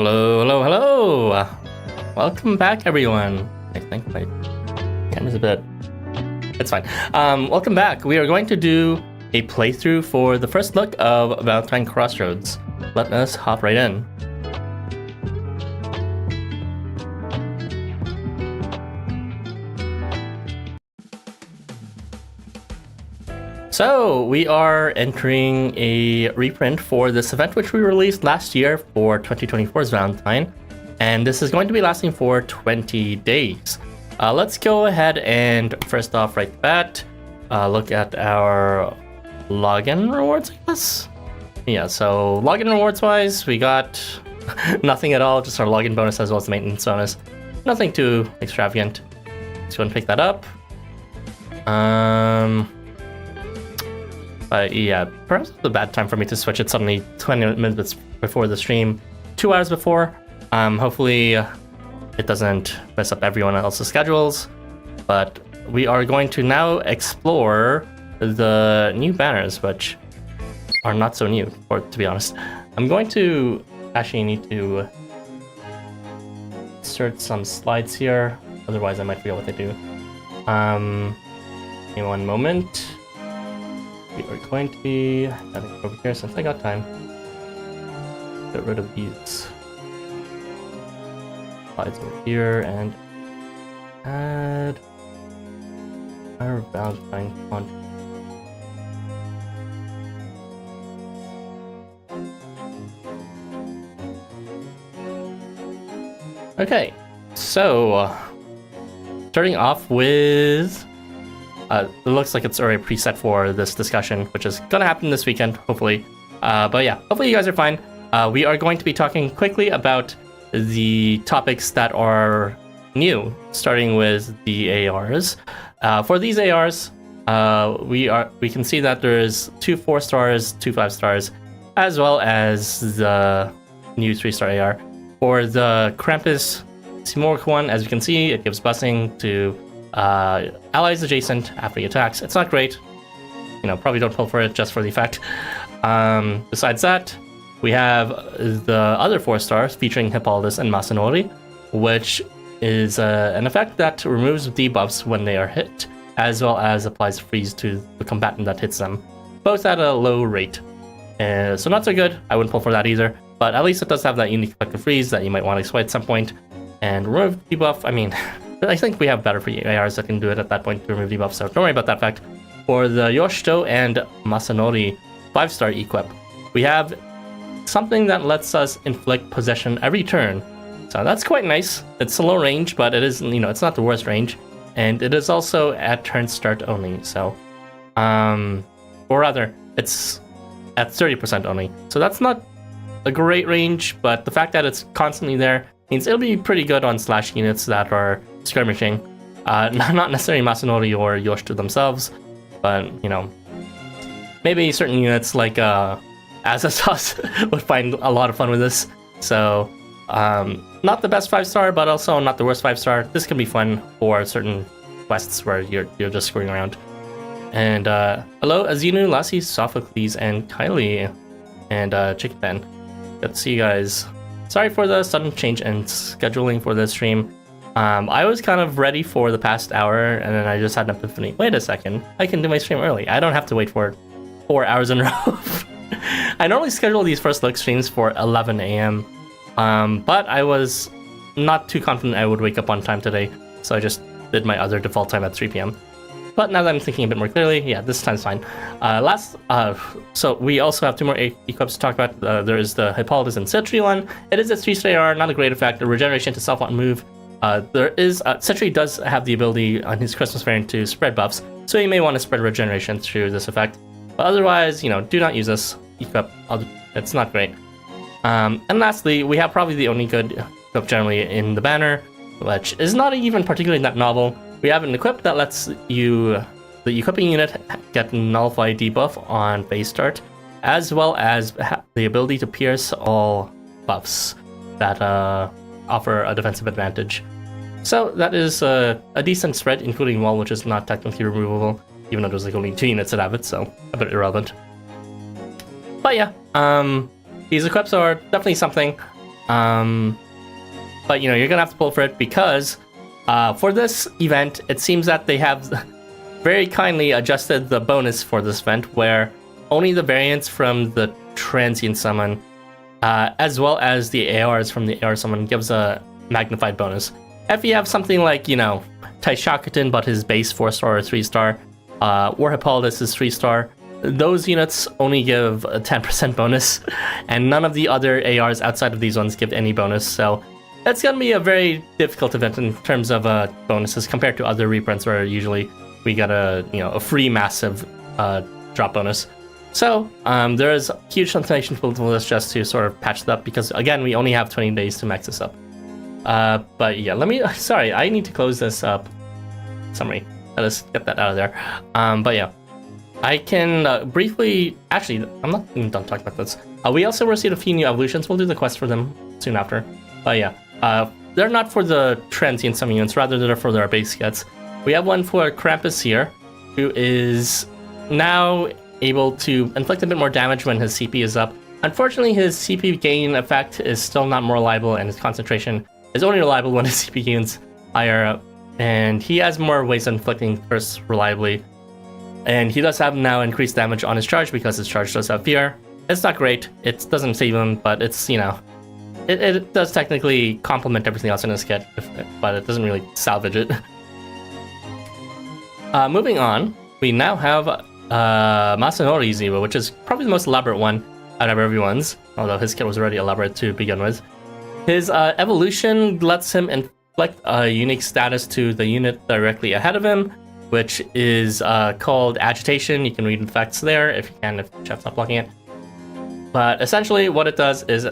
Hello, hello, hello! Welcome back, everyone. I think my camera's a bit... It's fine. Welcome back. We are going to do a playthrough for the first look of Valentine Crossroads. Let us hop right in. So, we are entering a reprint for this event, which we released last year for 2024's Valentine, and this is going to be lasting for 20 days. Let's go ahead and, first off, right the bat, look at our login rewards, I guess? Yeah, so login rewards-wise, we got nothing at all, just our login bonus as well as the maintenance bonus. Nothing too extravagant. So, go and pick that up. Yeah, perhaps it's a bad time for me to switch it suddenly 20 minutes before the stream, 2 hours before. Hopefully it doesn't mess up everyone else's schedules, but we are going to now explore the new banners, which are not so new, to be honest. I'm going to actually need to insert some slides here, otherwise I might forget what they do. Give me one moment. We are going to be having it over here since I got time. Get rid of these slides over here and add our Valentine content. Okay, so starting off with it looks like it's already preset for this discussion, which is gonna happen this weekend, hopefully. But yeah, hopefully you guys are fine. We are going to be talking quickly about the topics that are new, starting with the ARs. For these ARs, we can see that there's 2 4-stars, 2 5-stars, as well as the new 3-star AR. For the Krampus Simurgh one, as you can see, it gives busing to allies adjacent after he attacks. It's not great. You know, probably don't pull for it just for the effect. Besides that, we have the other 4-stars featuring Hippolytus and Masanori, which is an effect that removes debuffs when they are hit, as well as applies freeze to the combatant that hits them, both at a low rate. So not so good. I wouldn't pull for that either, but at least it does have that unique effect of freeze that you might want to exploit at some point. And remove debuff, I mean, I think we have better for ARs that can do it at that point to remove debuffs, so don't worry about that fact. For the Yoshito and Masanori 5-star equip, we have something that lets us inflict possession every turn. So that's quite nice. It's a low range, but it is, you know, it's not the worst range. And it is also at turn start only, so... or rather, it's at 30% only. So that's not a great range, but the fact that it's constantly there means it'll be pretty good on slash units that are skirmishing. Not necessarily Masanori or Yoshito themselves, but, you know, maybe certain units like Azazos would find a lot of fun with this. So, not the best 5-star, but also not the worst 5-star. This can be fun for certain quests where you're just screwing around. And hello, Azinu, Lassie, Sophocles, and Kylie, and Chickpen. Good to see you guys. Sorry for the sudden change in scheduling for this stream. I was kind of ready for the past hour, and then I just had an epiphany. Wait a second, I can do my stream early. I don't have to wait for 4 hours in a row. I normally schedule these first look streams for 11 a.m., but I was not too confident I would wake up on time today, so I just did my other default time at 3 p.m. But now that I'm thinking a bit more clearly, yeah, this time's fine. So we also have 2 more equips to talk about. There is the Hippolytus and Sitri one. It is a 3-star AR, not a great effect. A regeneration to self-on move. Sitri does have the ability on his Christmas variant to spread buffs, so you may want to spread regeneration through this effect. But otherwise, you know, do not use this equip. It's not great. And lastly, we have probably the only good equip generally in the banner, which is not even particularly that novel. We have an equip that lets the equipping unit get nullify debuff on base start, as well as the ability to pierce all buffs that offer a defensive advantage. So that is a decent spread, including wall, which is not technically removable, even though there's like only 2 units that have it, so a bit irrelevant. But yeah, these equips are definitely something. But you're gonna have to pull for it because for this event, it seems that they have very kindly adjusted the bonus for this event, where only the variants from the Transient summon, as well as the ARs from the AR summon, gives a magnified bonus. If you have something like, Taishakuten, but his base 4-star or 3-star, or Hippolytus is 3-star, those units only give a 10% bonus, and none of the other ARs outside of these ones give any bonus, so it's going to be a very difficult event in terms of bonuses compared to other reprints where usually we get a free massive drop bonus. So there is huge temptation for this just to sort of patch it up, because again, we only have 20 days to max this up. But yeah, sorry, I need to close this up summary. Let's get that out of there. But yeah, I can briefly, actually, I'm not even done talking about this. We also received a few new evolutions. We'll do the quest for them soon after. But yeah, they're not for the Transient summon units, rather they're for their base kits. We have one for Krampus here, who is now able to inflict a bit more damage when his CP is up. Unfortunately, his CP gain effect is still not more reliable, and his concentration is only reliable when his CP gains higher, and he has more ways of inflicting first reliably. And he does have now increased damage on his charge because his charge does have fear. It's not great, it doesn't save him, but it's, it does technically complement everything else in his kit, but it doesn't really salvage it. Moving on, we now have Masanori's Evo, which is probably the most elaborate one out of everyone's, although his kit was already elaborate to begin with. His evolution lets him inflict a unique status to the unit directly ahead of him, which is called Agitation. You can read the effects there if the chat's not blocking it. But essentially what it does is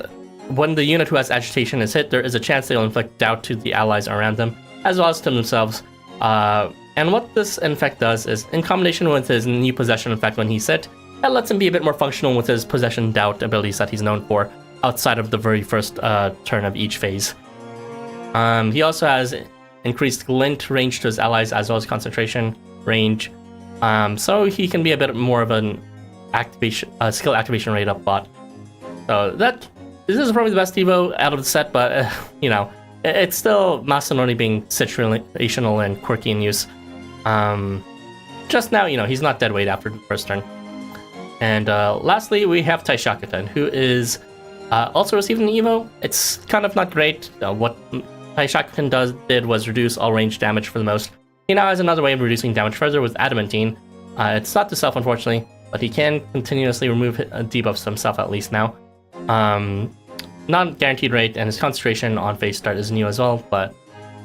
when the unit who has Agitation is hit, there is a chance they'll inflict doubt to the allies around them, as well as to themselves. And what this effect does is, in combination with his new possession effect when he's hit, that lets him be a bit more functional with his possession doubt abilities that he's known for outside of the very first turn of each phase. He also has increased glint range to his allies as well as concentration range, so he can be a bit more of an skill activation rate up bot. So this is probably the best Evo out of the set, but it's still Masanori being situational and quirky in use. Just now, he's not dead weight after the first turn. And lastly, we have Taishakuten, who is also received an Evo. It's kind of not great. What Taishakuten did was reduce all range damage for the most. He now has another way of reducing damage further with Adamantine. It's not to self, unfortunately, but he can continuously remove debuffs himself at least now. Not guaranteed rate, and his concentration on phase start is new as well, but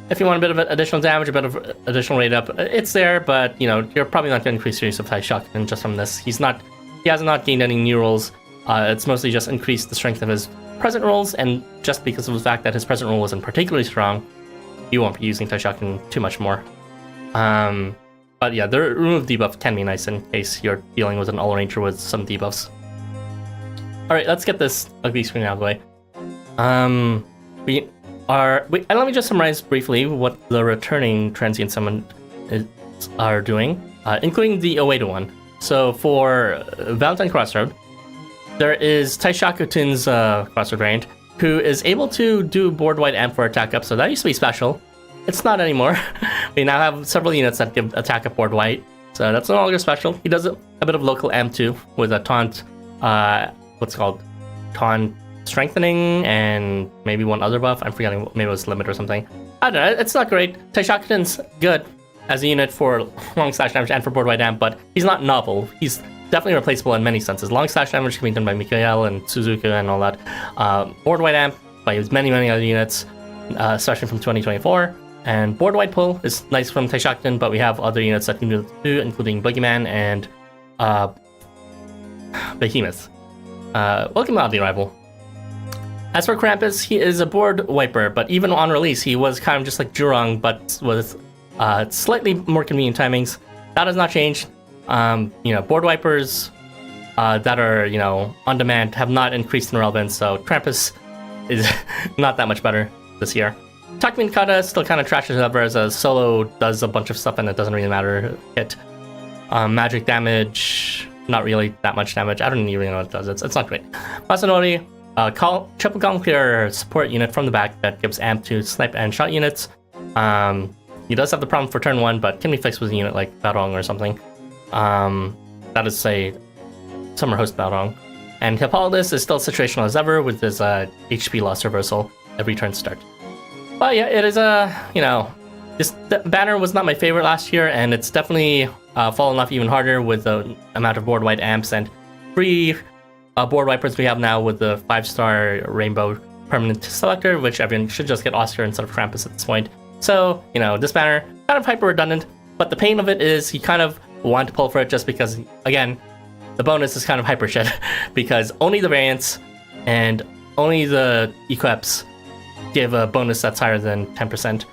if you want a bit of additional damage, a bit of additional rate up, it's there, but you're probably not going to increase your use of Taishakuten just from this. He has not gained any new rolls. It's mostly just increased the strength of his present rolls, and just because of the fact that his present roll wasn't particularly strong, you won't be using Taishakuten too much more. But yeah, the remove debuff can be nice in case you're dealing with an all-ranger with some debuffs. Alright, let's get this ugly screen out of the way. And let me just summarize briefly what the returning Transient summon are doing, including the Oedo one. So for Valentine Crossroad, there is Taishakuten's Crossroad variant, who is able to do board-wide amp for attack up, so that used to be special. It's not anymore. We now have several units that give attack up board-wide, so that's no longer special. He does a bit of local amp too, with a taunt, taunt strengthening, and maybe one other buff. I'm forgetting, maybe it was limit or something. I don't know, it's not great. Taishakuten's good as a unit for long slash damage and for board wide amp, but he's not novel. He's definitely replaceable in many senses. Long slash damage can be done by Mikael and Suzuka and all that. Board wide amp by many other units, starting from 2024. And board wide pull is nice from Taishakuten, but we have other units that can do it too, including Boogeyman and Behemoth. Welcome out, the rival. As for Krampus, he is a board wiper, but even on release, he was kind of just like Jurong, but with slightly more convenient timings. That has not changed. Board wipers that are, on demand have not increased in relevance, so Krampus is not that much better this year. Takeminakata still kind of trashes it up, as a solo does a bunch of stuff and it doesn't really matter. Magic damage, not really that much damage. I don't even know what it does. It's not great. Masanori, triple column clear support unit from the back that gives amp to snipe and shot units. He does have the problem for turn 1, but can be fixed with a unit like Balrog or something. That is, say, Summer Host Balrog. And Hippolytus is still situational as ever with his HP loss reversal every turn start. But yeah, it is this banner was not my favorite last year, and it's definitely fallen off even harder with the amount of board-wide amps and free board wipers we have now with the 5-star rainbow permanent selector, which everyone should just get Otter instead of Krampus at this point. So, this banner, kind of hyper redundant, but the pain of it is you kind of want to pull for it just because, again, the bonus is kind of hyper shit, because only the variants and only the equips give a bonus that's higher than 10%.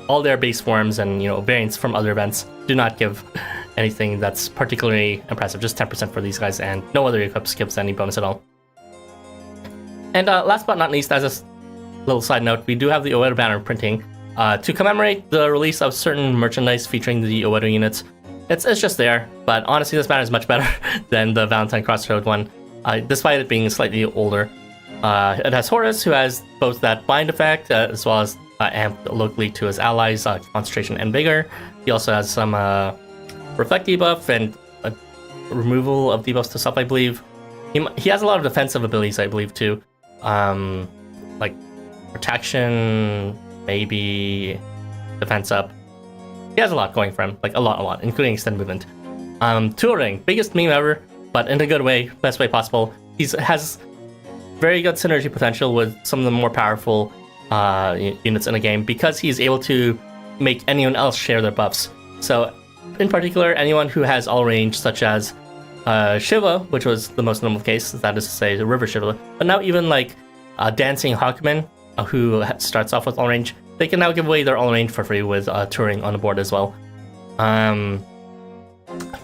All their base forms and variants from other events do not give anything that's particularly impressive, just 10% for these guys, and no other equips gives any bonus at all. And last but not least, as a little side note, we do have the Oedo banner printing to commemorate the release of certain merchandise featuring the Oedo units. It's just there, but honestly this banner is much better than the Valentine Crossroads one, despite it being slightly older. It has Horus, who has both that bind effect as well as amp locally to his allies, concentration and vigor. He also has some reflect debuff and removal of debuffs to self, I believe. He has a lot of defensive abilities, I believe, too. Like protection, maybe defense up. He has a lot going for him, like a lot, including extend movement. Tuaring, biggest meme ever, but in a good way, best way possible. He has very good synergy potential with some of the more powerful units in the game because he's able to make anyone else share their buffs. So, in particular, anyone who has all range, such as Shiva, which was the most normal case, that is to say, the River Shiva, but now even like Dancing Hawkman, who starts off with all range, they can now give away their all range for free with Tuaring on the board as well.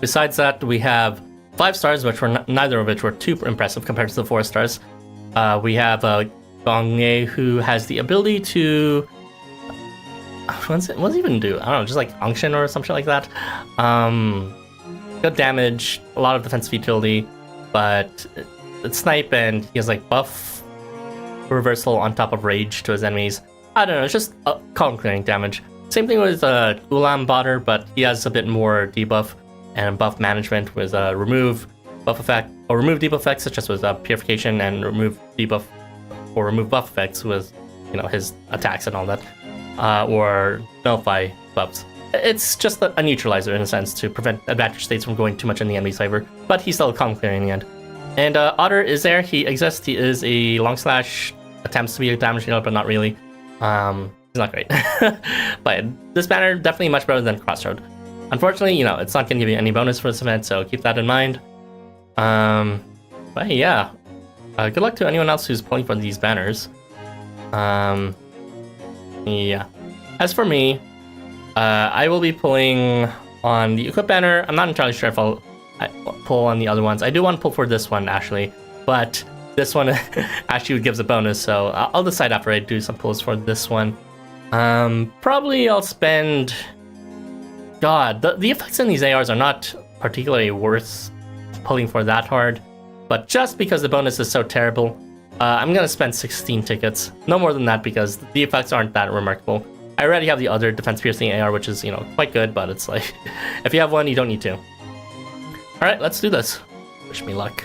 Besides that, we have 5 stars, which were neither of which were too impressive compared to the 4 stars. We have Ganglie, who has the ability to... What does it even do? I don't know, just like unction or something like that. Good damage, a lot of defensive utility, but it's snipe and he has like buff reversal on top of rage to his enemies. I don't know, it's just column clearing damage. Same thing with Ulaanbaatar, but he has a bit more debuff and buff management with remove buff effect or remove debuff effects, such as with purification, and remove debuff or remove buff effects with his attacks and all that, or nullify buffs. It's just a neutralizer in a sense to prevent advantage states from going too much in the enemy's favor, but he's still column clearing in the end. And Otter is there. He exists. He is a long slash, attempts to be a damage dealer, but not really. He's not great. But this banner definitely much better than Crossroad. Unfortunately, it's not going to give you any bonus for this event, so keep that in mind. But yeah, good luck to anyone else who's pulling for these banners. Yeah. As for me, I will be pulling on the Equip banner. I'm not entirely sure if I'll pull on the other ones. I do want to pull for this one, actually, but this one actually gives a bonus, so I'll decide after I do some pulls for this one. Probably I'll spend... God, the effects in these ARs are not particularly worth pulling for that hard, but just because the bonus is so terrible, I'm gonna spend 16 tickets. No more than that, because the effects aren't that remarkable. I already have the other defense piercing AR, which is, quite good, but it's like, if you have one, you don't need to. Alright, let's do this. Wish me luck.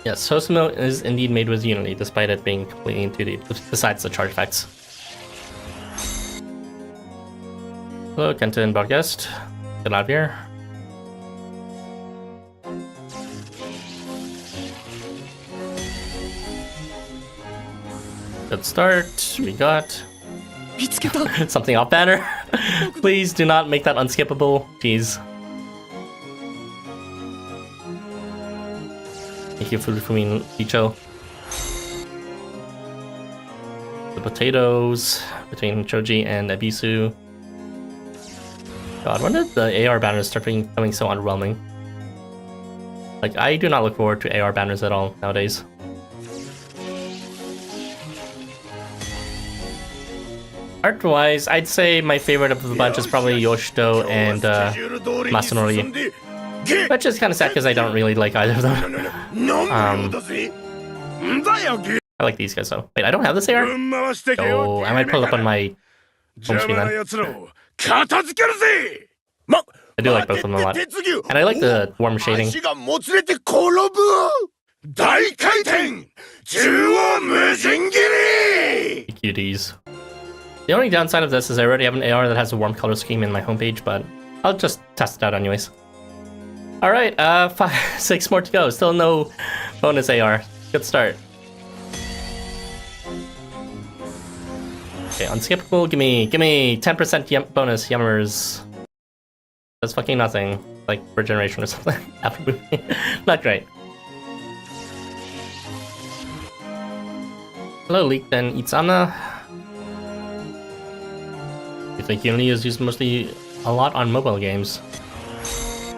Yes, Housamo is indeed made with Unity, despite it being completely in 2D, besides the charge effects. Hello, Kenton Broadcast. Get out of here. Good start. We got something off banner. Please do not make that unskippable. Jeez. Thank you for me, Icho. The potatoes between Choji and Ebisu. God, when did the AR banners start becoming so underwhelming? Like, I do not look forward to AR banners at all nowadays. Art-wise, I'd say my favorite of the bunch is probably Yoshito and Masanori. Which is kind of sad because I don't really like either of them. I like these guys though. Wait, I don't have this AR? Oh, I might pull it up on my home screen then. I do like both of them a lot. And I like the warm shading. Cuties. The only downside of this is I already have an AR that has a warm color scheme in my homepage, but I'll just test it out anyways. Alright, 6 more to go. Still no bonus AR. Good start. Okay, unskippable, give me 10% bonus yummers. That's fucking nothing. Like per generation or something. After movie. Not great. Hello, Leek, then Itzana. You think Unity is used mostly a lot on mobile games?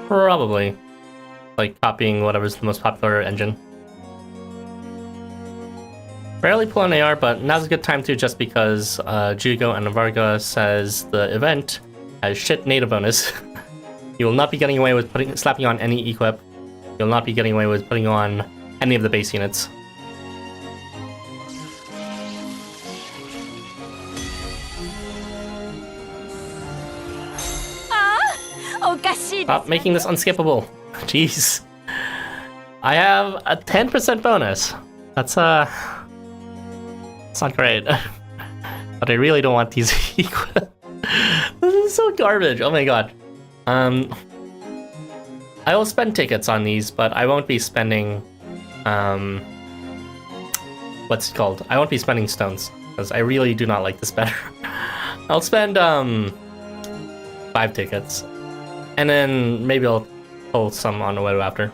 Probably. Like copying whatever's the most popular engine. Rarely pull an AR, but now's a good time to, just because Jugo and Varga says the event has shit native bonus. You will not be getting away with slapping on any equip. You'll not be getting away with putting on any of the base units. Stop making this unskippable. Jeez. I have a 10% bonus. That's it's not great. But I really don't want these equip. This is so garbage. Oh my god. I will spend tickets on these, but I won't be spending what's it called? I won't be spending stones, because I really do not like this better. I'll spend 5 tickets. And then maybe I'll pull some on Oedo after.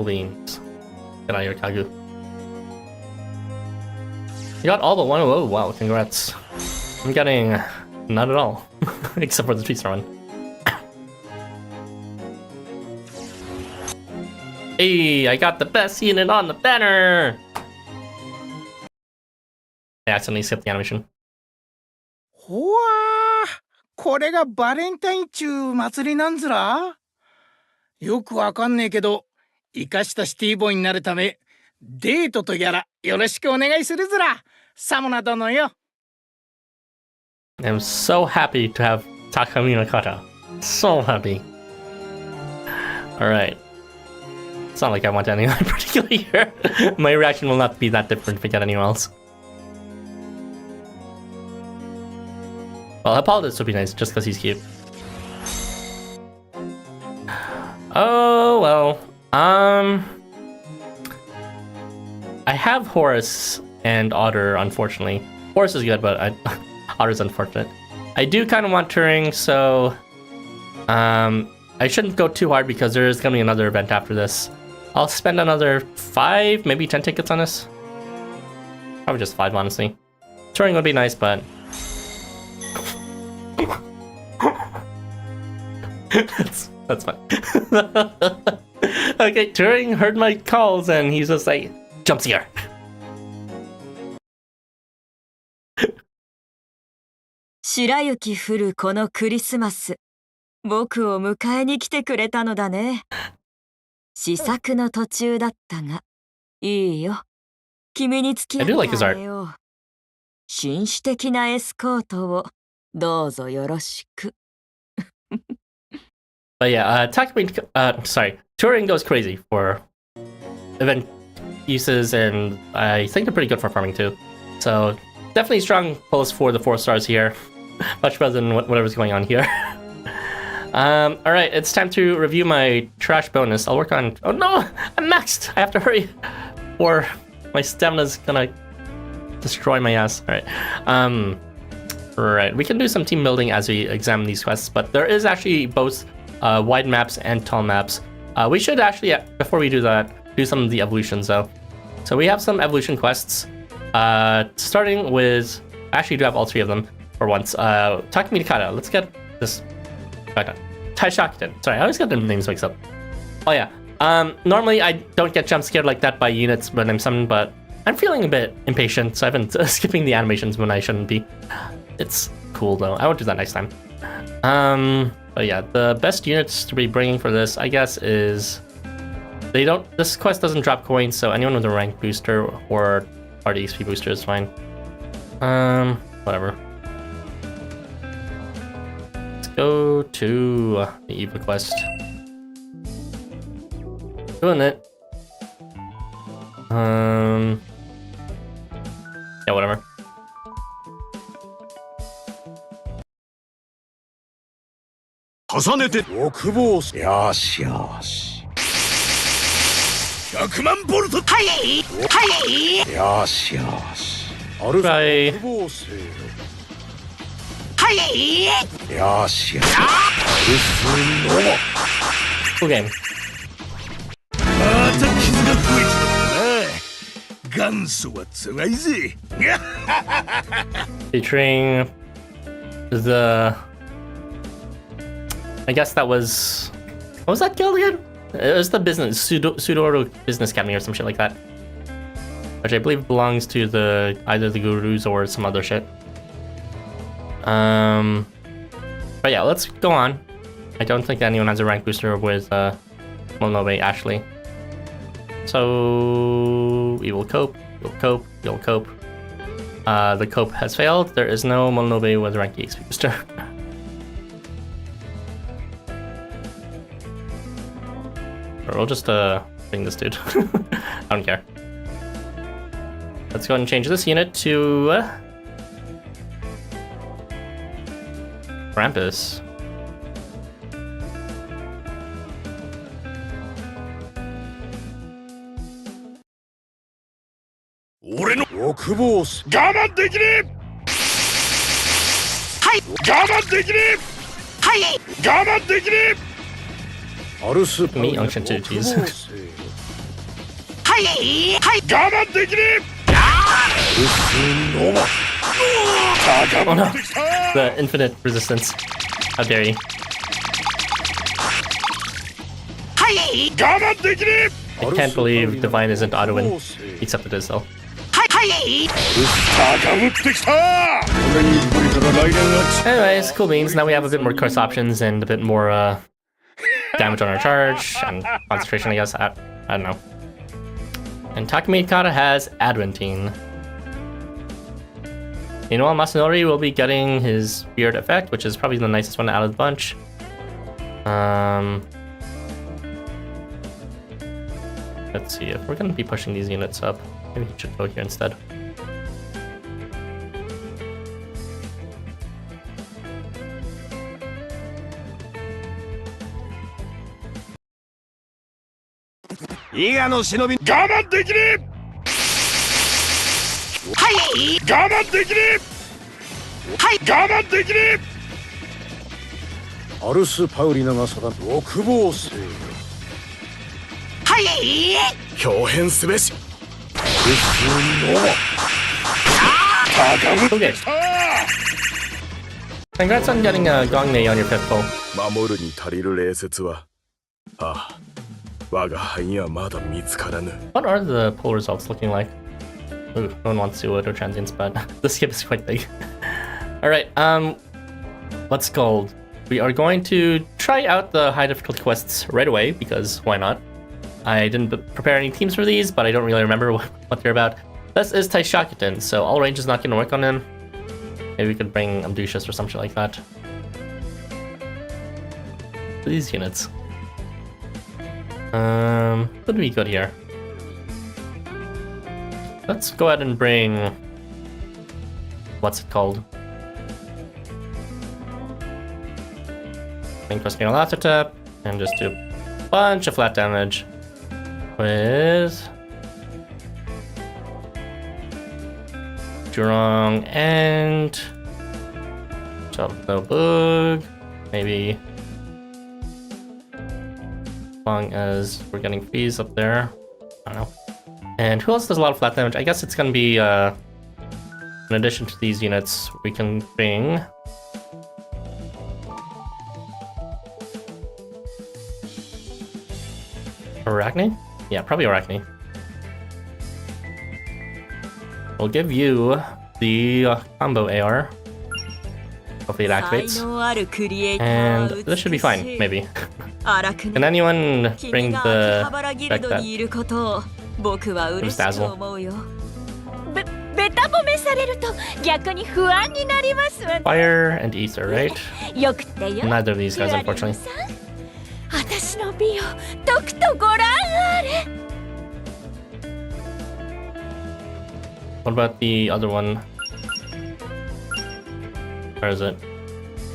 Beans. Get out of here, Kagu. You got all but one. Oh, wow, congrats. I'm getting not at all. Except for the tree star one. Hey, I got the best unit on the banner! I accidentally skipped the animation. ほわー、これがバレンタインちゅう祭りなんずら。よくわかんねえけど、生かしたシティボーイになるため、デートとやらよろしくお願いするずら。サモナ殿よ。I'm so happy to have Takeminakata. So happy. Alright. It's not like I want anyone particularly here. My reaction will not be that different if we get anyone else. Well, Hippolytus would be nice, just because he's cute. Oh, well. I have Horus and Otter, unfortunately. Horus is good, but Otter's unfortunate. I do kind of want Tuaring, so... I shouldn't go too hard because there is going to be another event after this. I'll spend another 5, maybe 10 tickets on this. Probably just 5, honestly. Tuaring would be nice, but... that's fine. Okay, Tuaring heard my calls and he's just like, jump scare. 白雪降るこのクリスマス、僕を迎えに来てくれたのだね。試作の途中だったが、いいよ。君に付き合ってあげよう。紳士的なエスコートをどうぞよろしく。But yeah, Tuaring goes crazy for event uses, and I think they're pretty good for farming too. So definitely strong pulls for the 4 stars here. Much better than whatever's going on here. Alright, it's time to review my trash bonus. I'll work on... Oh no! I'm maxed! I have to hurry! Or my stamina's gonna destroy my ass. Alright. Right, we can do some team building as we examine these quests, but there is actually both wide maps and tall maps. We should actually, before we do that, do some of the evolutions though. So we have some evolution quests, starting with... I actually do have all 3 of them for once. Takeminakata, let's get this back on. Taishakuten, sorry, I always get the names mixed up. Oh yeah, normally I don't get jump scared like that by units when I'm summoned, but I'm feeling a bit impatient, so I've been skipping the animations when I shouldn't be. It's cool though, I won't do that next time. But yeah, the best units to be bringing for this, I guess, is this quest doesn't drop coins, so anyone with a rank booster or party XP booster is fine. Whatever. Let's go to the Eva quest. Doing it. Yeah, whatever. Try. Cool game. Featuring the... I guess that was... What was that guild again? It was the business, Pseudo Business Academy or some shit like that. Which I believe belongs to either the Gurus or some other shit. But yeah, let's go on. I don't think anyone has a rank booster with Molnobe Ashley. So we will cope, we'll cope, you'll cope. The cope has failed. There is no Molnobe with rank XP booster. Or we'll just bring this dude. I don't care. Let's go ahead and change this unit to Krampus. Me unction too, jeez. Oh no! The infinite resistance. How dare you? I can't believe Divine isn't auto-win, except it is though. Anyways, cool beans. Now we have a bit more course options and a bit more damage on our charge and concentration, I guess. I don't know. And Takeminakata has Adventine. Meanwhile, Masanori will be getting his Beard effect, which is probably the nicest one out of the bunch. Let's see, if we're going to be pushing these units up, maybe he should go here instead. Okay. Congrats on getting a Ganglie on your 5th pull. What are the poll results looking like? Ooh, no one wants to Oedo Transients, but the skip is quite big. Alright, what's called? We are going to try out the high difficulty quests right away, because why not? I didn't prepare any teams for these, but I don't really remember what they're about. This is Taishakuten, so all range is not going to work on him. Maybe we could bring Amducius or something like that. These units. Would be good here. Let's go ahead and bring... What's it called? Bring Takeminakata and just do a bunch of flat damage with... Tuaring and... Bug. Maybe... As long as we're getting fees up there. I don't know. And who else does a lot of flat damage? I guess it's gonna be, in addition to these units, we can bring... Arachne? Yeah, probably Arachne. We'll give you the combo AR. Go Hopefully it activates. And this should be fine, maybe. Can anyone bring the deck that Dazzle? ベタ褒めされると逆に不安になりますわね。 Fire and Ether, right? よくてよ。 Neither of these guys, unfortunately. 私の美をとくとご覧あれ。 What about the other one? Where is it?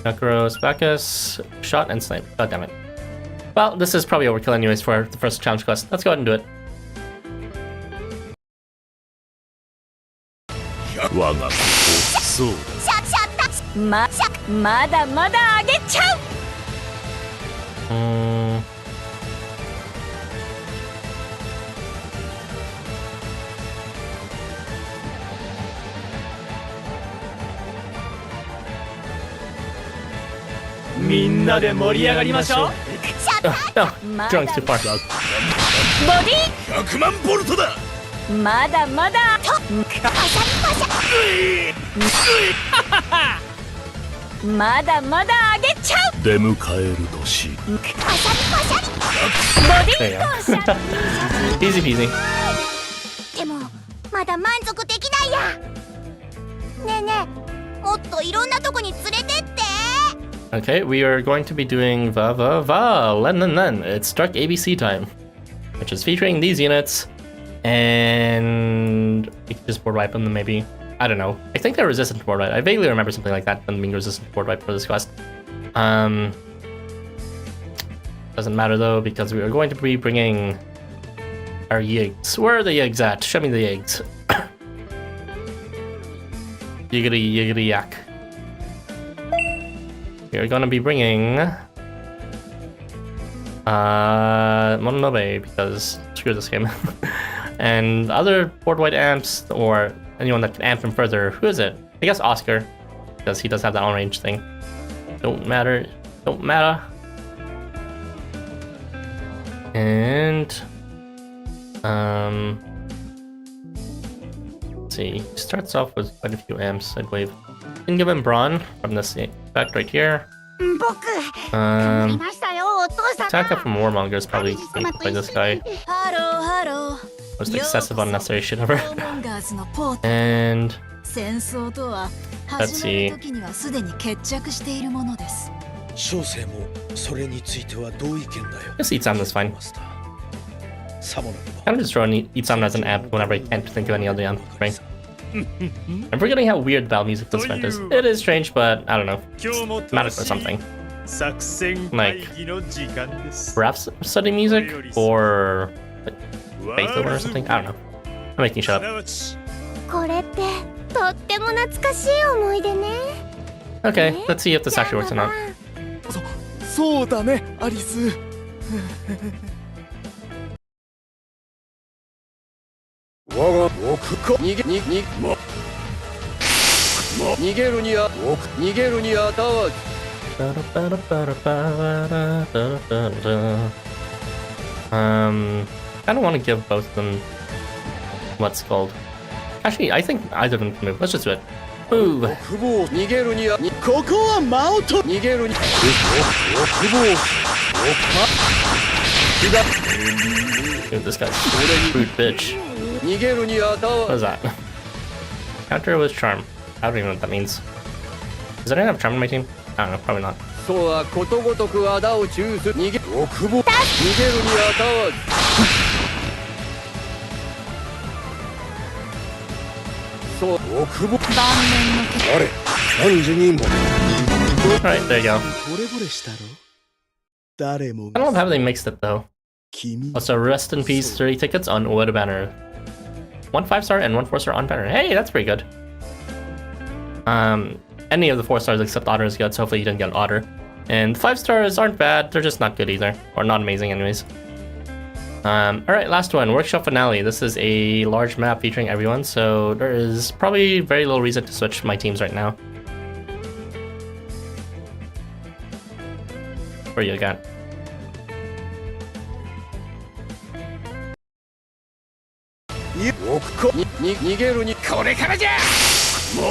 Necros, Bacchus, Shot, and Snipe. God damn it. Well, this is probably overkill anyways for the first challenge quest. Let's go ahead and do it. 我がそうまだまだあげちゃう。みんなで盛り上がりましょう。 No, Drunk's too far. ボディ100万ボルトだ。まだまだとまだまだあげちゃう。出迎えるとし。ボディ Easy peasy. でもまだ満足できないや。ねえねえ、もっといろんなとこに連れてって。 Okay, we are going to be doing Vavava, Lenlenlen. It's Dark ABC time, which is featuring these units, and we can just board wipe them maybe. I don't know. I think they're resistant to board wipe. I vaguely remember something like that, them being resistant to board wipe for this quest. Doesn't matter though, because we are going to be bringing our yigs. Where are the yigs at? Show me the yigs. Yiggity yiggity yak. We are gonna be bringing Mononobe, because screw this game. And other board white amps, or anyone that can amp him further. Who is it? I guess Oscar, because he does have that on range thing. Don't matter. And let's see. He starts off with quite a few amps, I believe. Can give him Brawn from this effect right here. Attack up from Warmonger is probably going to play this guy. Most excessive unnecessary shit ever. And let's see. Just Eat Sam is fine. Kind of just throw Eat Sam as an amp whenever I can't think of any other amp. Right? I'm forgetting how weird the battle music this event is. It is strange, but I don't know. It's magic or something. Like, Rhapsody music? Or like, Beethoven or something? I don't know. I'm making shit up. これってとっても懐かしい思い出ね。 Okay, let's see if this actually works or not. そうだね、アリス。我が奥か逃げるにあたわ。 I don't want to give both of them what's called. Actually, I think either of them can move. Let's just do it. Move. Dude, this guy's rude bitch. What is that? Counter with charm. I don't even know what that means. Does anyone have charm on my team? I don't know, probably not. Alright, there you go. I don't know how they mixed it though. Also, rest in peace 30 tickets on Oedo banner. 1 5-star and 1 4-star on banner. Hey, that's pretty good. Any of the 4 stars except Otter is good, so hopefully you didn't get an Otter. And 5 stars aren't bad, they're just not good either. Or not amazing anyways. Alright, last one, Workshop Finale. This is a large map featuring everyone, so there is probably very little reason to switch my teams right now. Where you got?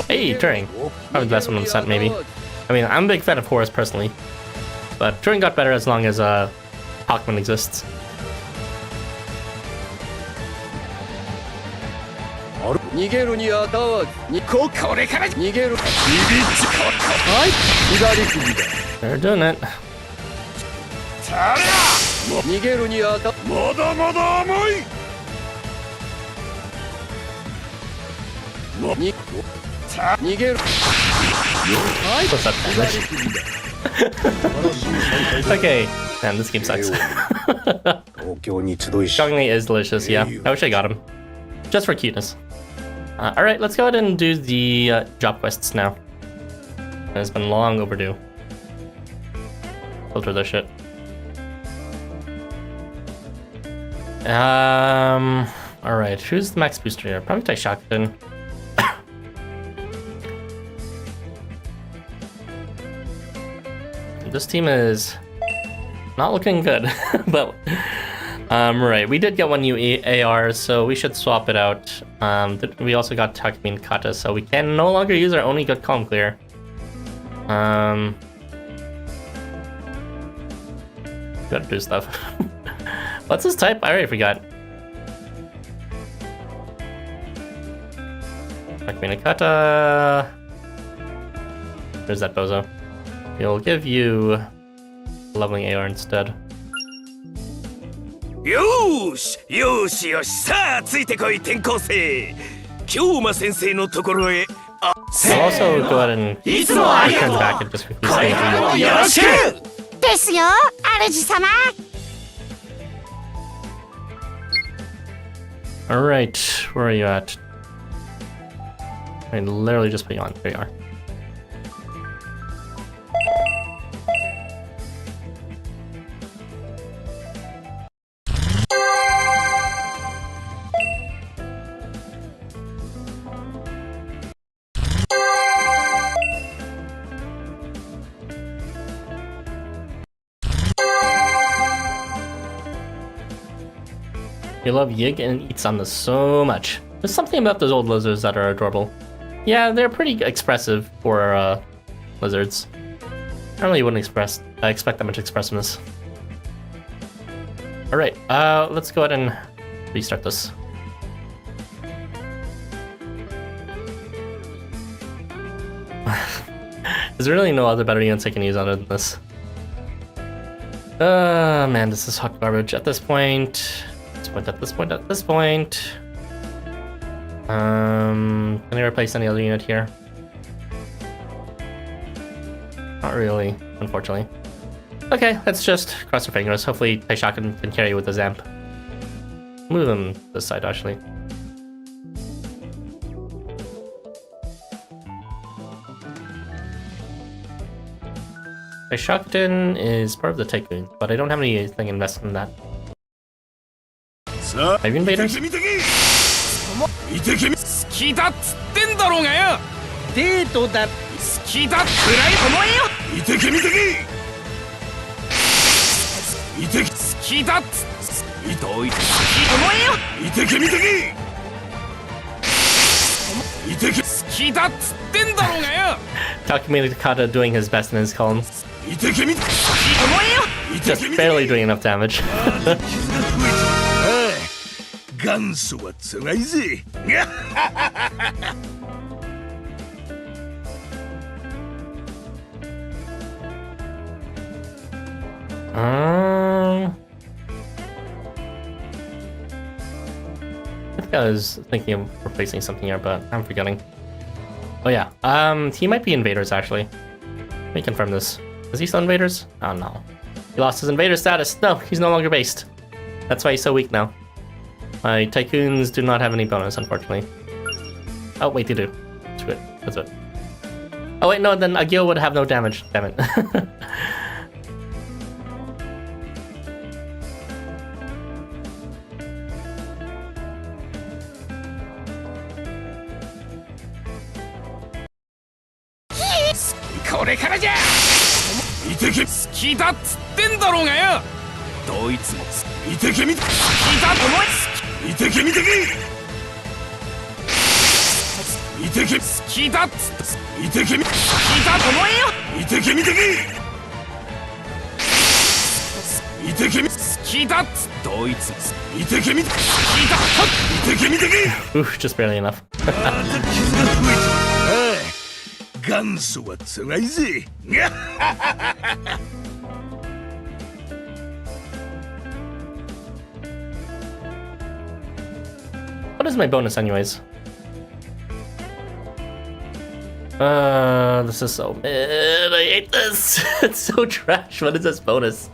Hey, Tuaring. Probably the best one on the set, maybe. I mean, I'm a big fan of Horus personally, but Tuaring got better as long as Hawkman exists. 逃げるにあたわずにこれから逃げるビビッチはい左首だ They're doing it. さりゃ逃げるにあたまだまだ甘いに逃げる What's up, damage? Okay, man, this game sucks. Ganglie is delicious, yeah. I wish I got him. Just for cuteness. Alright, let's go ahead and do the job quests now. It's been long overdue. Filter this shit. Alright, who's the max booster here? Probably Taishakuten. This team is not looking good, but right, we did get one new AR, so we should swap it out. We also got Takeminakata, so we can no longer use our only good column clear. Gotta do stuff. What's his type? I already forgot. Takeminakata. There's that bozo. We'll give you leveling AR instead. よーしよしよしさあついてこい転校生京馬先生のところへ I'll also go ahead and return back and just refuse to do よろしくですよ主様 Alright, where are you at? I literally just put you on. There you are. You love Yig and Itsanda so much. There's something about those old lizards that are adorable. Yeah, they're pretty expressive for lizards. I really wouldn't expect that much expressiveness. Alright, let's go ahead and restart this. There's really no other better units I can use other than this. Man, this is hot garbage at this point. At this point. Can I replace any other unit here? Not really, unfortunately. Okay, let's just cross our fingers. Hopefully Taishakuten can carry with the Zamp. Move them this side, actually. Taishakuten is part of the Tycoon, but I don't have anything invested in that. Have you invaders? 好きだっつってんだろうがよデートだ好きだくらい思えよ見てけ見てけ見てけ好きだっついといて思えよ見てけ見てけ見てけ好きだっつってんだろうがよ Takeminakata doing his best in his column. 見てけ見てけ思えよ Just barely doing enough damage. 元祖は辛いぜI think I was thinking of replacing something here, but I'm forgetting. Oh yeah, he might be invaders actually. Let me confirm this. Is he still invaders? Oh no. He lost his invader status. No, he's no longer based. That's why he's so weak now. My Tycoons do not have any bonus, unfortunately. Oh, wait, they do. That's good. That's it. Oh, wait, no, then Agil would have no damage. Damn it. 見てけ好きだっつって見てけ好きだと思えよ見てけ見てけ見てけ好きだっつドイツ見てけ見て好きだ見てけ見てけ Oof, just barely enough. 元祖は辛いぜ What is my bonus anyways? This is so mid. I hate this. It's so trash. What is this bonus?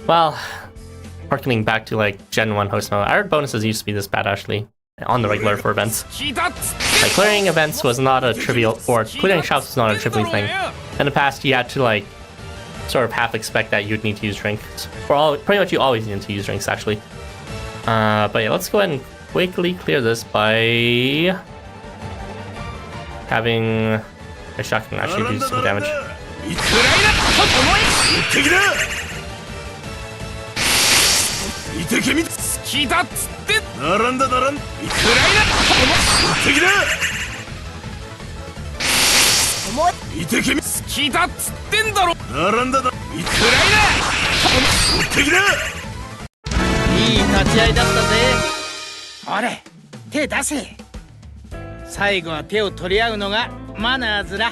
Well, harkening back to like Gen 1 host mode, our bonuses used to be this bad actually on the regular for events. Like clearing events was not a trivial, or clearing shops was not a trivial thing. In the past, you had to like sort of half expect that you'd need to use drinks, or pretty much you always need to use drinks actually. But yeah, let's go ahead and quickly clear this by having a shotgun actually do some damage.あれ手出せ最後は手を取り合うのがマナーズだ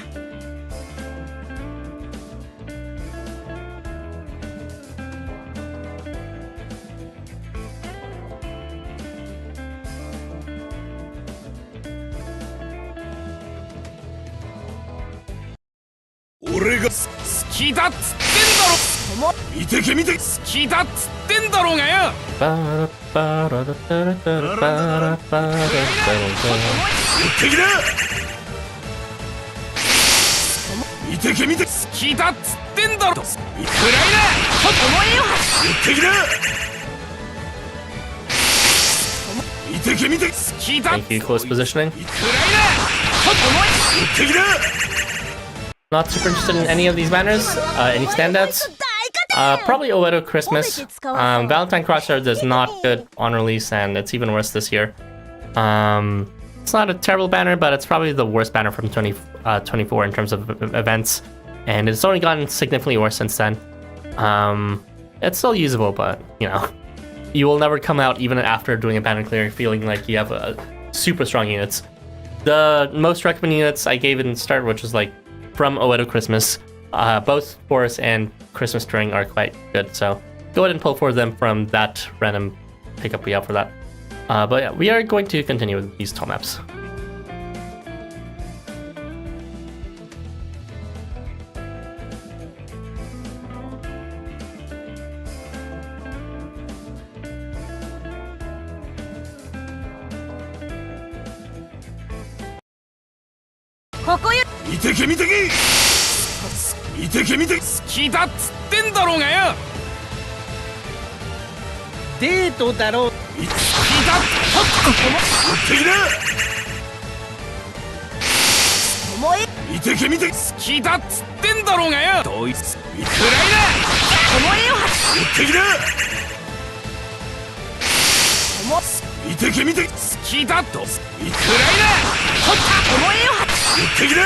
俺が好きだっつってんだろ見てけ見て好きだっつってんだろうがよ見てけ見て好きだっつってんだろいくらいだ思えよ見てけだ見てけ見て好きだ Thank you, close positioning. いくらいだ思え見てけだ Not super interested in any of these banners. Any standouts? Probably Oedo Christmas. Valentine Crossroads is not good on release, and it's even worse this year. It's not a terrible banner, but it's probably the worst banner from 2024 in terms of events, and it's only gotten significantly worse since then. It's still usable, but you know, you will never come out even after doing a banner clear feeling like you have super strong units. The most recommended units I gave in the start, which was like from Oedo Christmas, both Horus and Christmas Tuaring are quite good, so go ahead and pull for them from that random pickup we have for that. But yeah, we are going to continue with these tall maps.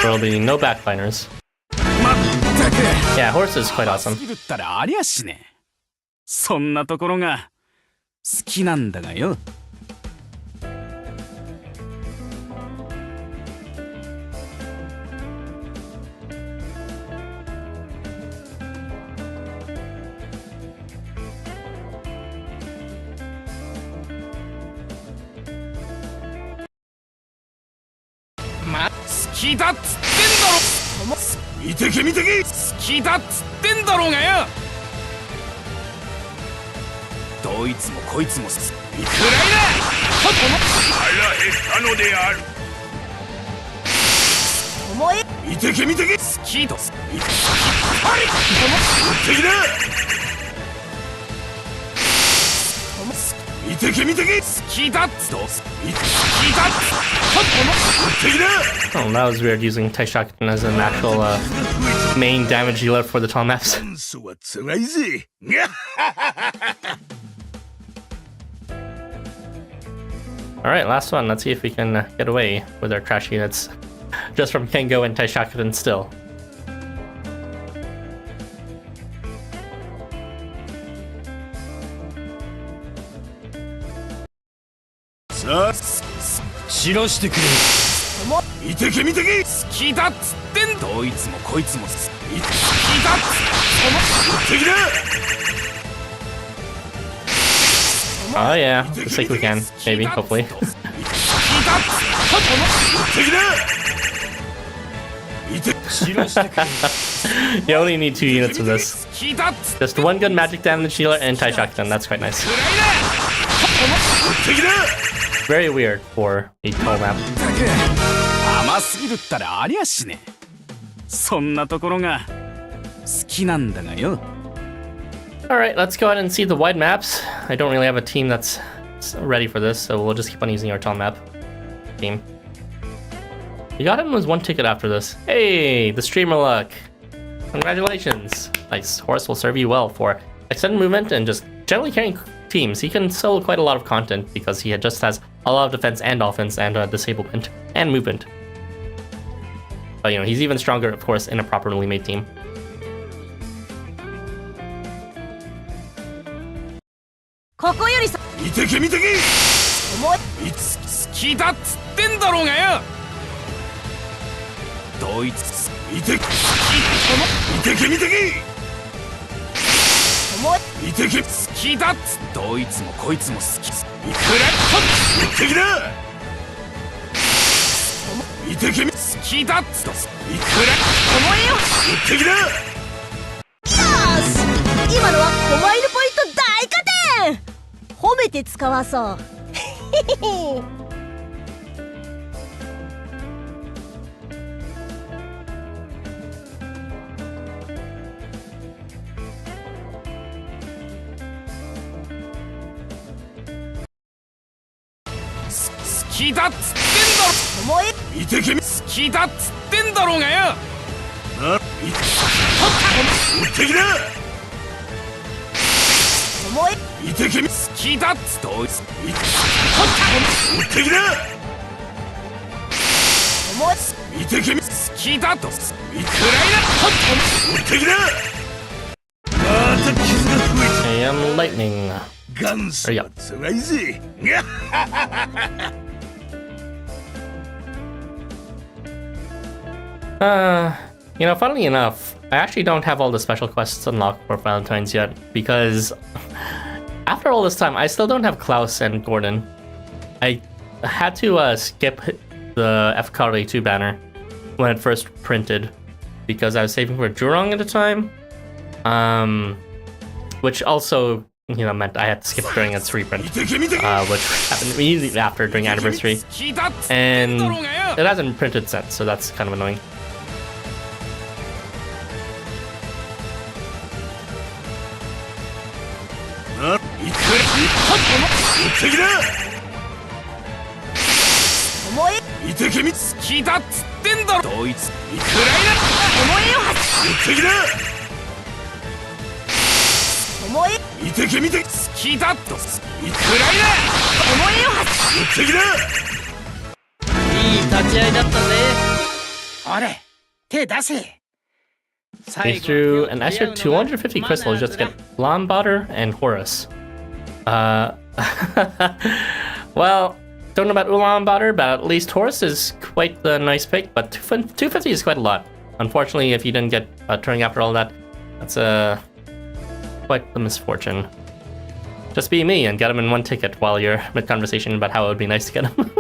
There will be no backliners. Yeah, Horus is quite awesome. そんなところが好きなんだがよ。好きだっつってんだろ見てけ見てけ好きだっつってんだろうがよどいつもこいつもいくらいだ腹減ったのである見てけ見てけ好きと見てけだ見てけ見てけ好きだっつと見てけだ Oh, that was weird using Taishakuten as an actual main damage dealer for the tall maps. Alright, last one. Let's see if we can get away with our trash units. Just from Kengo and Taishakuten still. Oh yeah, just like we can, maybe, hopefully. You only need 2 units of this. Just 1 good magic damage dealer and Taishakuten, that's quite nice. Very weird for a toll map. 甘すぎるったらありゃしねえ。そんなところが好きなんだがよ。Alright, let's go ahead and see the wide maps. I don't really have a team that's ready for this, so we'll just keep on using our tall map team. You got him with 1 ticket after this. Hey, the streamer luck. Congratulations. Nice. Horus will serve you well for extended movement and just generally carrying teams. He can sell quite a lot of content because he just has a lot of defense and offense and disablement and movement. But you know, he's even stronger, of course, in a properly made team. I am lightning. Hurry up. You know, funnily enough, I actually don't have all the special quests unlocked for Valentine's yet, because after all this time, I still don't have Klaus and Gordon. I had to skip the FKRE 2 banner when it first printed, because I was saving for Jurong at the time, which also, you know, meant I had to skip during its reprint, which happened immediately after during Anniversary, and it hasn't printed since, so that's kind of annoying. They threw an extra 250 crystals just to get Ulaanbaatar and Horus. Well, don't know about Ulaanbaatar, but at least Horus is quite the nice pick, but 250 is quite a lot. Unfortunately, if you didn't get Tuaring after all that, that's quite the misfortune. Just be me and get him in 1 ticket while you're mid-conversation about how it would be nice to get him.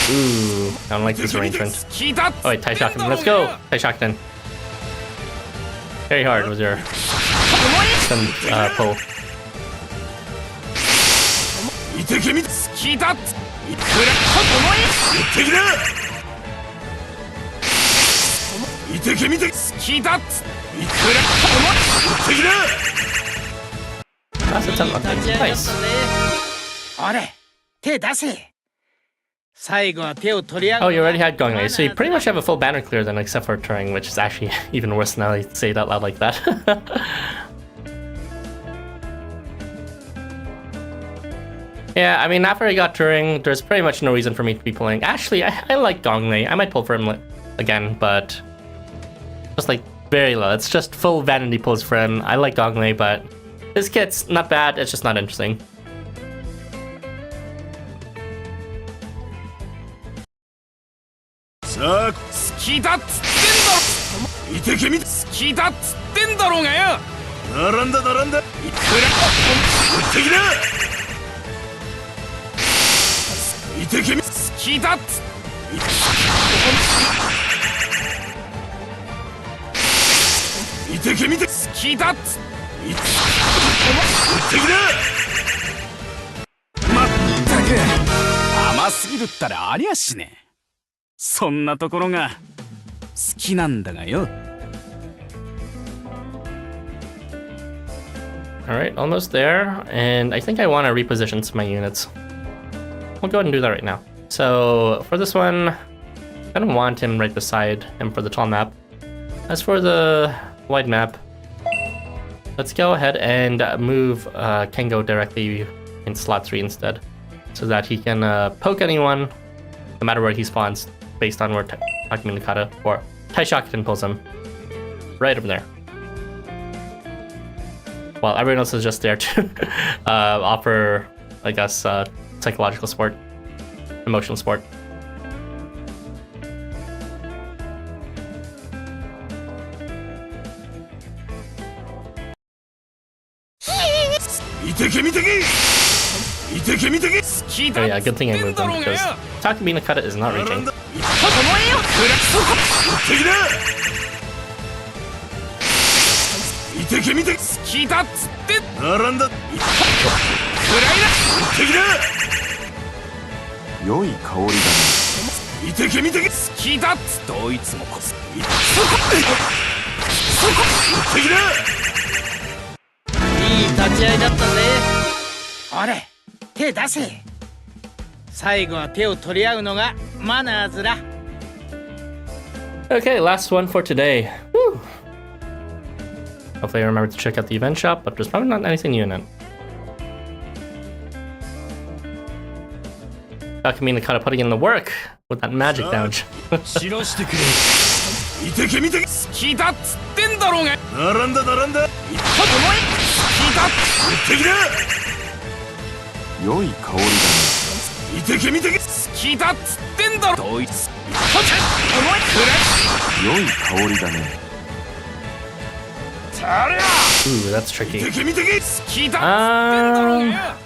Ooh, I don't like this arrangement. Oh wait, Taishakuten, let's go! Taishakuten. Very hard was your pull. That's a 10 lucky. Nice. 最後は手を取り合う Oh, you already had Ganglie, so you pretty much have a full banner clear then, except for Tuaring, which is actually even worse now that I say it out loud like that. Yeah, I mean, after I got Tuaring, there's pretty much no reason for me to be pulling. Actually, I like Ganglie. I might pull for him again, but just like very low. It's just full vanity pulls for him. I like Ganglie, but this kit's not bad. It's just not interesting. Alright, almost there, and I think I want to reposition some of my units. I'll go ahead and do that right now. So, for this one, I don't want him right beside him for the tall map. As for the wide map, let's go ahead and move Kengo directly in slot 3 instead, so that he can poke anyone, no matter where he spawns, based on where Takeminakata or Taishakuten pulls him. Right over there. While everyone else is just there to offer, I guess, psychological support, emotional support. Oh yeah, good thing I moved them because Takeminakata is not reaching. Okay, last one for today. Woo. Hopefully I remember to check out the event shop, but there's probably not anything new in it. Takeminakata putting in the work with that magic damage. Ooh, that's tricky. How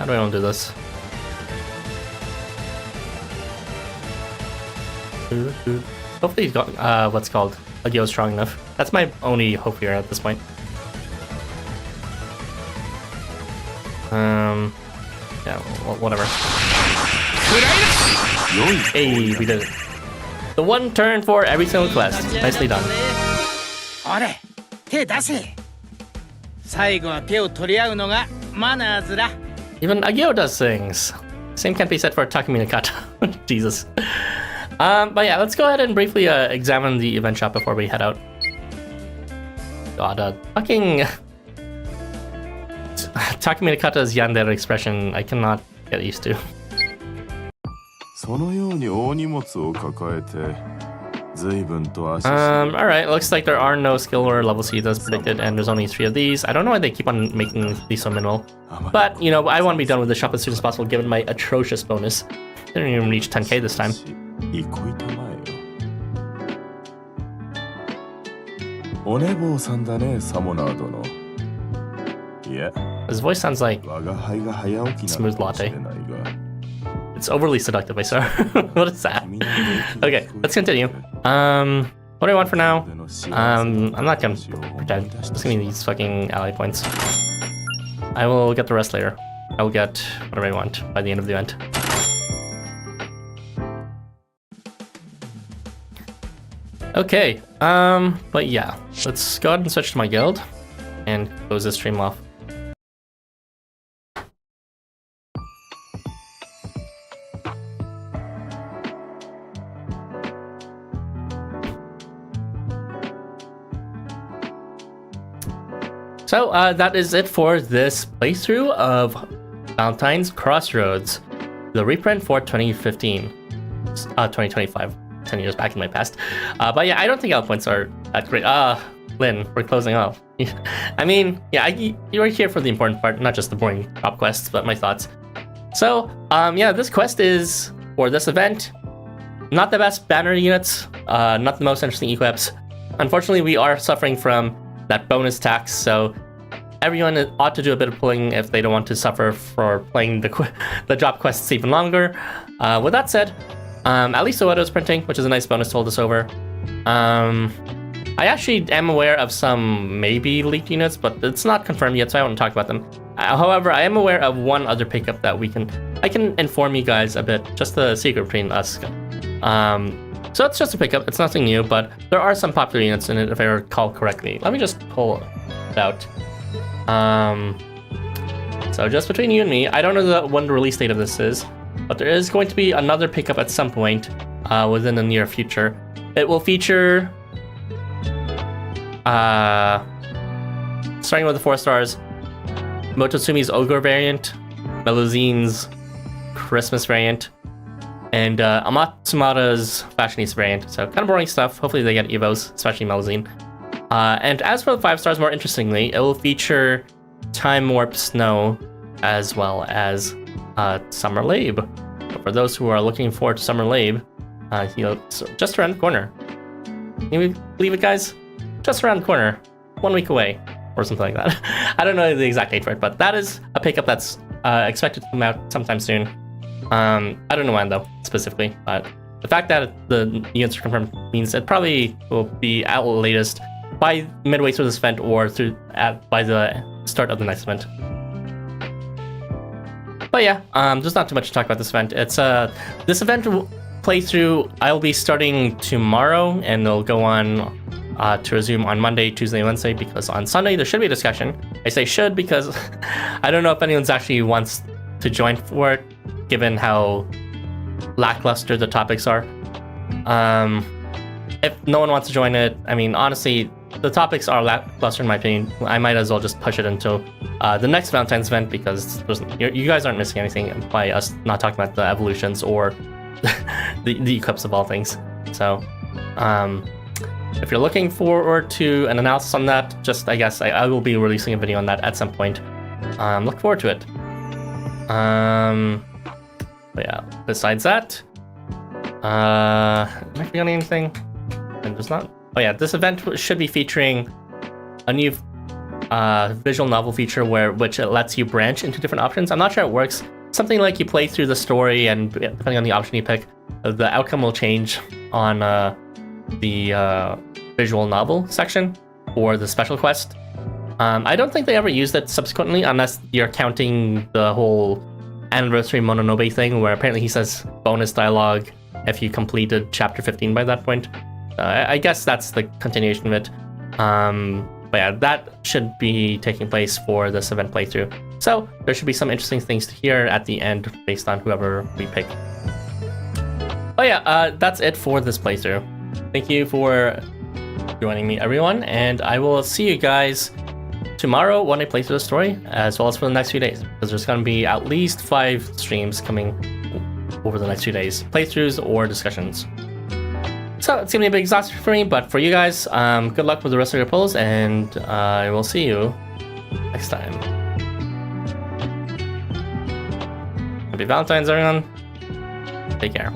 do I want to do this? Hopefully he's got what's called Agio strong enough. That's my only hope here at this point. Yeah, whatever. Hey, we did it. The one turn for every single quest. Nicely done. Even Agio does things. Same can't be said for Takeminakata. Jesus. But yeah, let's go ahead and briefly examine the event shop before we head out. God, fucking Takeminakata's yandere expression, I cannot get used to. Alright, looks like there are no skill or level C's as predicted, and there's only 3 of these. I don't know why they keep on making these so minimal. But, you know, I want to be done with the shop as soon as possible given my atrocious bonus. Didn't even reach 10k this time. His voice sounds like smooth latte. It's overly seductive, I swear. What is that? Okay, let's continue. What do I want for now? I'm not gonna pretend. Just give me these fucking ally points. I will get the rest later. I will get whatever I want by the end of the event. Okay, but yeah, let's go ahead and switch to my guild and close this stream off. So that is it for this playthrough of Valentine's Crossroads, the reprint for 2025, 10 years back in my past. But yeah, I don't think outpoints are that great. Lynn, we're closing off. I mean, yeah, you're here for the important part, not just the boring drop quests, but my thoughts. So, yeah, this quest is, for this event, not the best banner units, not the most interesting equips. Unfortunately, we are suffering from that bonus tax, so everyone ought to do a bit of pulling if they don't want to suffer for playing the drop quests even longer. With that said, at least Oedo is printing, which is a nice bonus to hold us over. I actually am aware of some maybe leaked units, but it's not confirmed yet, so I won't talk about them. However, I am aware of one other pickup that I can inform you guys a bit, just the secret between us. So it's just a pickup, it's nothing new, but there are some popular units in it if I recall correctly. Let me just pull it out. So just between you and me, I don't know when the release date of this is, but there is going to be another pickup at some point within the near future. It will feature, starting with the 4 stars, Mototsumi's Ogre variant, Meluzine's Christmas variant, and Amatsumata's Fashionista variant. So kind of boring stuff. Hopefully they get Evos, especially Melazine. And as for the 5 stars, more interestingly, it will feature Time Warp Snow as well as Summer Labe. So for those who are looking forward to Summer Labe, just around the corner. Can you believe it, guys? Just around the corner, 1 week away, or something like that. I don't know the exact date for it, but that is a pickup that's expected to come out sometime soon. I don't know when though, specifically, but the fact that the units are confirmed means it probably will be out latest by midway through this event or by the start of the next event. But yeah, there's not too much to talk about this event. It's this event playthrough I'll be starting tomorrow, and it'll go on to resume on Monday, Tuesday, Wednesday, because on Sunday there should be a discussion. I say should because I don't know if anyone's actually wants to join for it, given how lackluster the topics are. If no one wants to join it, I mean, honestly, the topics are lackluster in my opinion. I might as well just push it until the next Valentine's event, because you guys aren't missing anything by us not talking about the evolutions or the equips of all things. So, if you're looking forward to an analysis on that, just I guess I will be releasing a video on that at some point. Look forward to it. But yeah, besides that, am I forgetting anything? And there's not. Oh yeah, this event should be featuring a new visual novel feature which it lets you branch into different options. I'm not sure it works. Something like you play through the story, and depending on the option you pick, the outcome will change on the visual novel section or the special quest. I don't think they ever used it subsequently, unless you're counting the whole Anniversary Mononobe thing, where apparently he says bonus dialogue if you completed chapter 15 by that point. I guess that's the continuation of it. But yeah, that should be taking place for this event playthrough. So there should be some interesting things to hear at the end based on whoever we pick. Oh yeah, that's it for this playthrough. Thank you for joining me, everyone, and I will see you guys tomorrow when I play through the story, as well as for the next few days, because there's going to be at least 5 streams coming over the next few days, playthroughs or discussions. So it's going to be a bit exhausting for me, but for you guys, good luck with the rest of your pulls, and I will see you next time. Happy Valentine's, everyone. Take care.